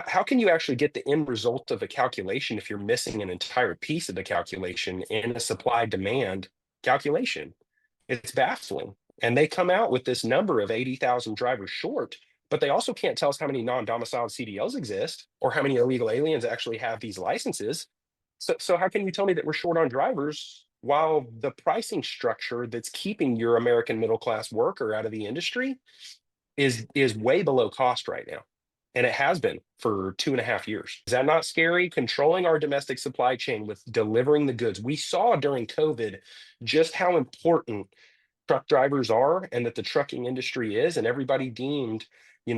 how can you actually get the end result of a calculation if you're missing an entire piece of the calculation in a supply demand calculation? It's baffling. And they come out with this number of 80,000 drivers short, but they also can't tell us how many non-domiciled CDLs exist or how many illegal aliens actually have these licenses. So how can you tell me that we're short on drivers while the pricing structure that's keeping your American middle class worker out of the industry is way below cost right now? And it has been for 2.5 years. Is that not scary? Controlling our domestic supply chain with delivering the goods. We saw during COVID just how important truck drivers are and that the trucking industry is, and everybody deemed,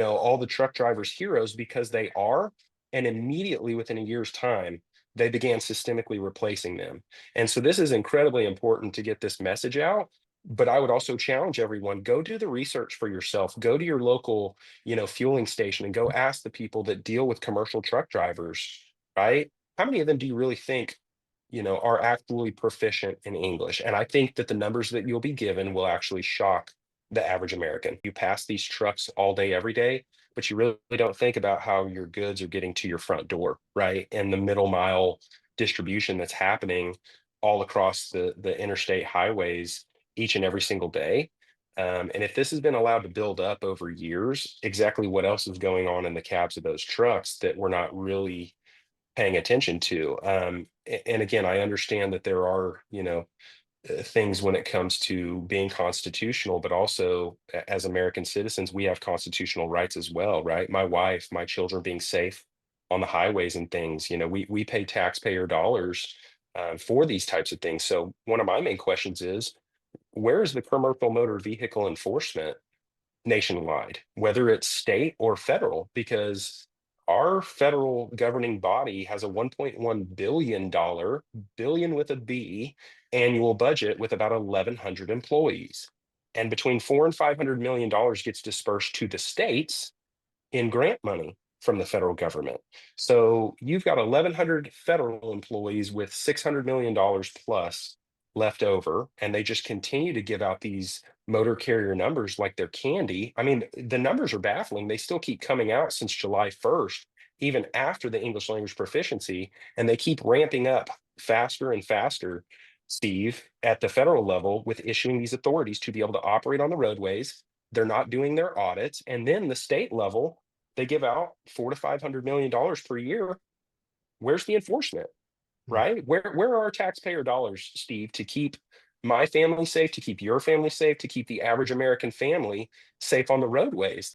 all the truck drivers heroes because they are. And immediately within a year's time, they began systemically replacing them. And so this is incredibly important to get this message out. But I would also challenge everyone, go do the research for yourself. Go to your local, fueling station and go ask the people that deal with commercial truck drivers, right? How many of them do you really think are actually proficient in English? And I think that the numbers that you'll be given will actually shock the average American. You pass these trucks all day, every day, but you really don't think about how your goods are getting to your front door, right? And the middle mile distribution that's happening all across the interstate highways each and every single day. And if this has been allowed to build up over years, exactly what else is going on in the cabs of those trucks that we're not really paying attention to? And again, I understand that there are, things when it comes to being constitutional, but also as American citizens, we have constitutional rights as well, right? My wife, my children being safe on the highways and things, we pay taxpayer dollars for these types of things. So one of my main questions is, where is the commercial motor vehicle enforcement nationwide, whether it's state or federal? Because our federal governing body has a $1.1 billion, billion with a B, annual budget with about 1,100 employees. And between $400 and $500 million gets dispersed to the states in grant money from the federal government. So you've got 1,100 federal employees with $600 million plus left over, and they just continue to give out these motor carrier numbers like they're candy. I mean, the numbers are baffling. They still keep coming out since July 1st, even after the English language proficiency, and they keep ramping up faster and faster, Steve, at the federal level with issuing these authorities to be able to operate on the roadways. They're not doing their audits. And then the state level, they give out $400 to $500 million per year. Where's the enforcement? Mm. Right? Where are our taxpayer dollars, Steve, to keep my family safe, to keep your family safe, to keep the average American family safe on the roadways?